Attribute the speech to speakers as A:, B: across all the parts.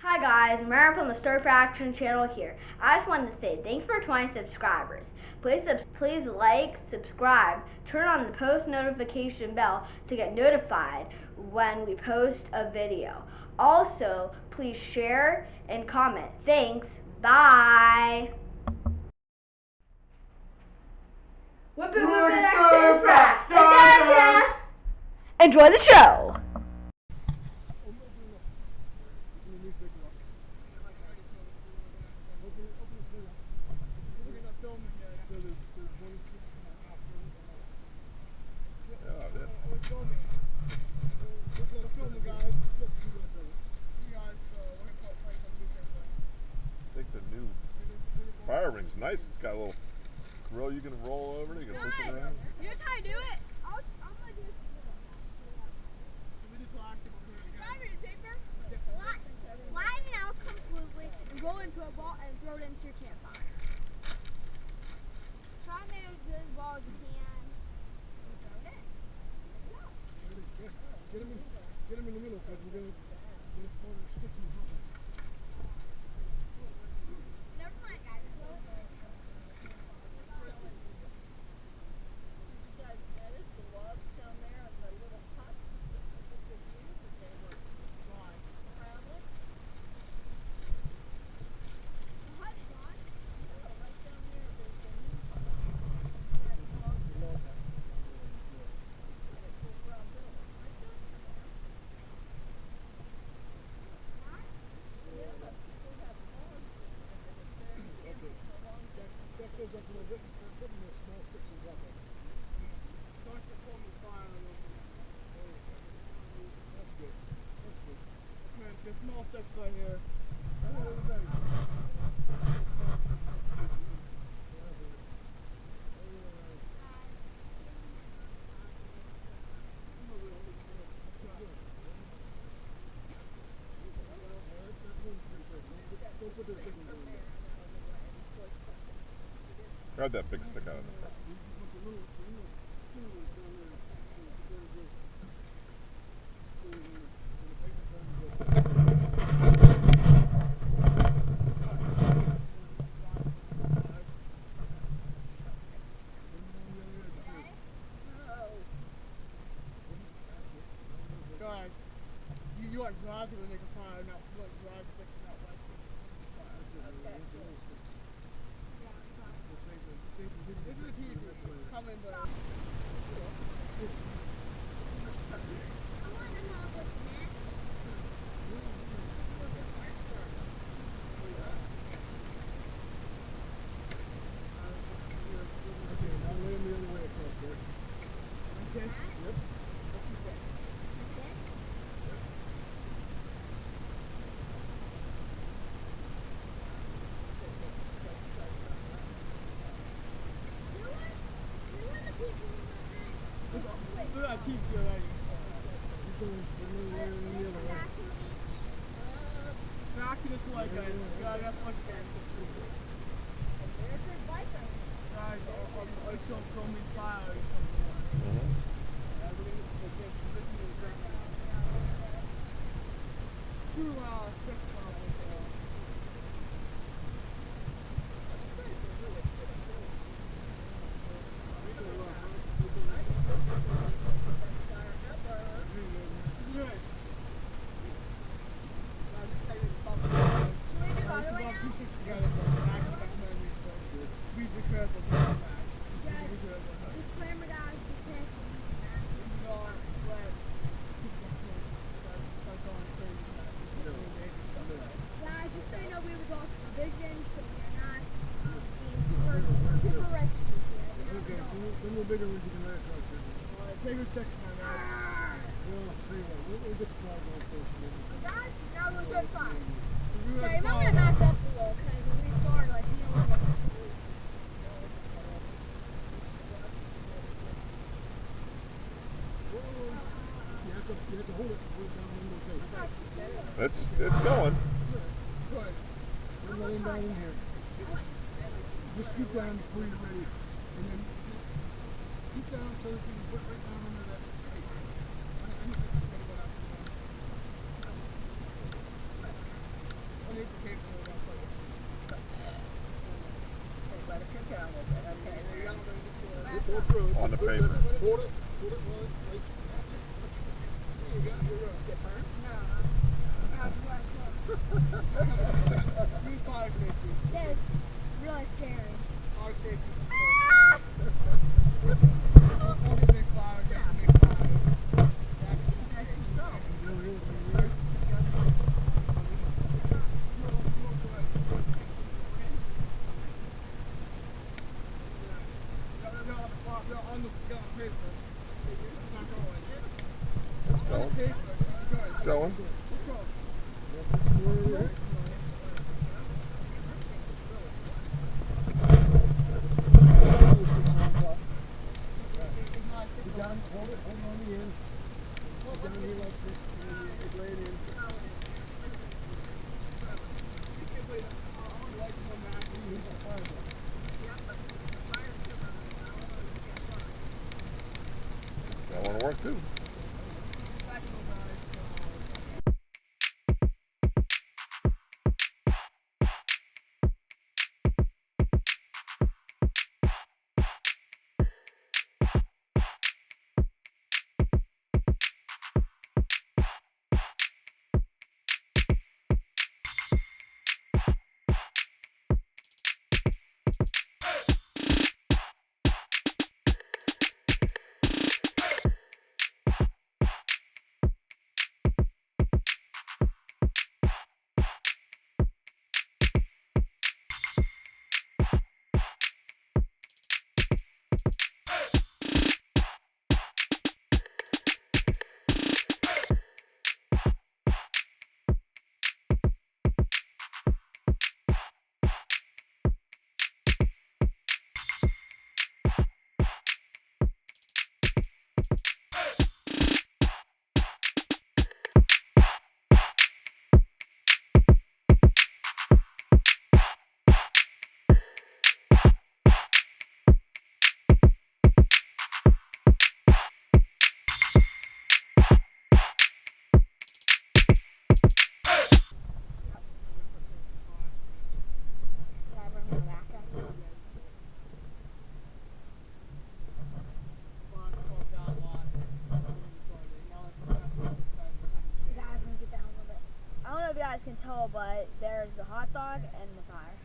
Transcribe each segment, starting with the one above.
A: Hi guys, Mara from the Stir Fraction channel here. I just wanted to say thanks for 20 subscribers. Please like, subscribe, turn on the post notification bell to get notified when we post a video. Also, please share and comment. Thanks. Bye. Enjoy the show.
B: I think the new fire ring's nice. It's got a little grill you can roll over. You can push it around.
C: Here's how I do it. I'm gonna do it. Grab your paper, slide it out completely, and roll into a ball and throw it into your campfire. Try to make as good as ball as you can. Throw it in.
D: Get him in the middle because we're going to put a stick in the hopper.
C: Never mind, guys.
D: That goes up a little bit and start putting the small sticks in up. Start to form the fire a little bit. That's good. That's good. Man, the small sticks right here.
B: Grab that big stick out of the front.
D: Guys, you want drives to make a fire, not like drive sticks, not white sticks. This is a TV. Come in, but. Back to this way, guys. God, that's much better. Guys, I still throw me fire.
C: Disclaimer, guys. Be careful. Guys, just so you know, we have adult supervision, so we're not being super risky here.
D: Okay, some of the bigger ones you can let it go. Alright, take your sticks now, guys. Well, tell you what, we'll get the flag on first.
C: Guys, now we'll show fire. Okay, you might want to back up a little, because when we start, like, you don't want to get
D: You have to hold it down in the tape.
B: It's going.
D: Good. We're laying down in here. Just scoop down before you're ready. And then scoop down so that you can put right down under that. I need to go out. take the tape and I'll put it.
E: Let it cook down a little bit. Okay.
D: And then you gotta make this
B: On the paper.
D: Hold it while it lights. That's it. There you go. You're good. Get burned? Use fire safety.
C: That's really scary.
D: Fire safety. Don't get big fire, get big fires.
B: It's going.
D: Hold it on the end. Down here like this, and you lay it in.
B: I want to work too.
A: You guys can tell, but there's the hot dog and the fire.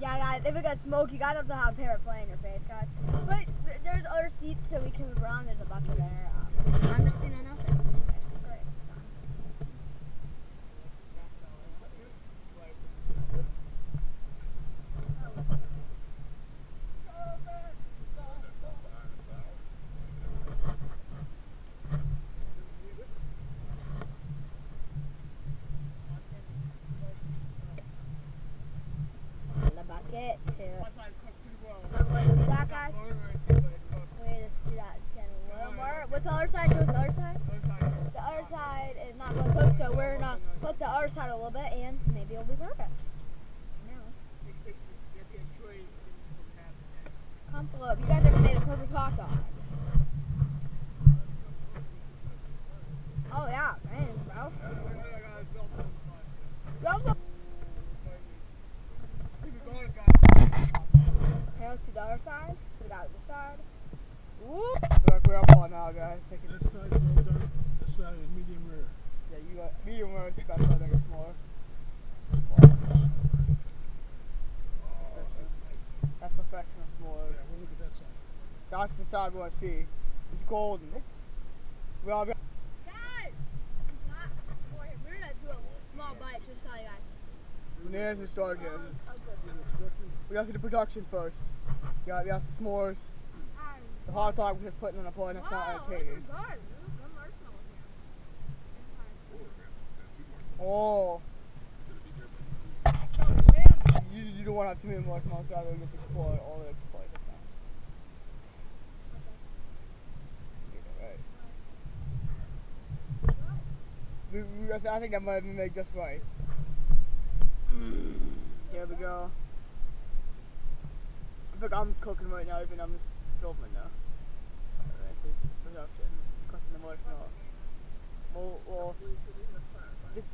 A: Yeah, guys, if it gets smoky, you guys have to have a pair of play in your face, guys. But there's other seats so we can move around. There's a bucket there. I'm just seeing nothing. It's great. It's fine. Bucket too. See that, guys? Wait to see that. It's getting a little more. What's the other side? Show us the other side. The other side is not going to cook, so we're gonna cook the other side a little bit, and maybe it'll be perfect. Crumple up. You guys ever made a perfect hot dog? Oh yeah, man, bro. You also. Okay, let's see the other side. So we got this side. Whoop.
E: We're up on now, guys. Taking
D: This side is well done. This side is medium rare.
E: Yeah, you got medium rare. That's what I think it's smaller. That's professional smaller.
D: Yeah, we'll look at that side.
E: That's the side we want to see. It's golden. We all got.
A: Guys! We're gonna do a small bite just so you guys.
E: There's the start here.
D: The introduction.
E: We got to do the production first. We got the s'mores. The hot dog we're just putting on a plate. That's not entertaining. Oh. You don't want to have too many marshmallows. Rather just explode all the plate. Right. I think that might have been made just right. Here we go. Look, I'm cooking right now, even I'm just filming now. This is production, cooking the marshmallow. Well,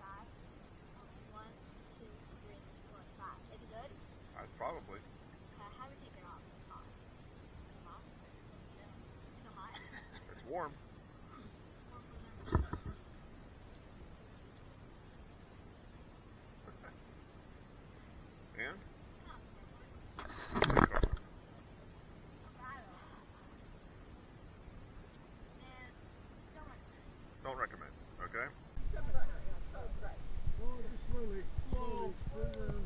C: 5. 1, 2, 3, 4, 5. Is it good?
B: That's probably.
C: How do we take it off? It's hot. Is it hot? Is it hot?
B: It's warm. And? Don't recommend. Okay?
D: Oh, just slowly. Slowly. Slow down.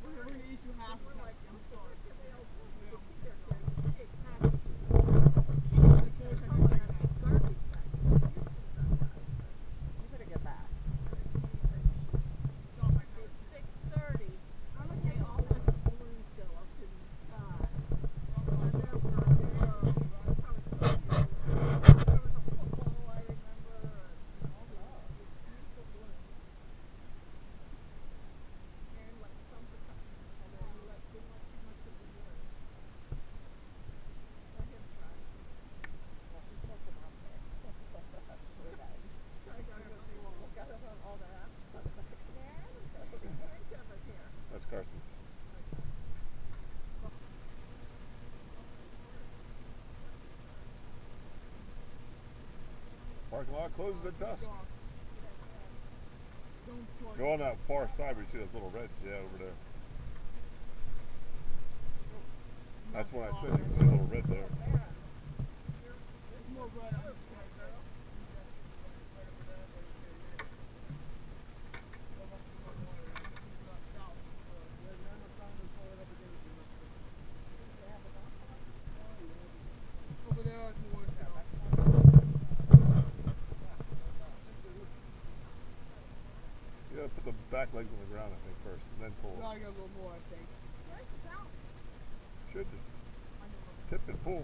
E: We're gonna eat you half of that. I'm sorry.
B: Parking lot closes at dusk.
D: Don't try.
B: Go on that far side where you see those little reds. Yeah, over there. That's when I said you can see a little red there.
D: There's more red on this side. Over there is more now.
B: You gotta put the back legs on the ground, I think, first, and then pull.
D: Gotta get a little more, I think.
B: Should tip and pull.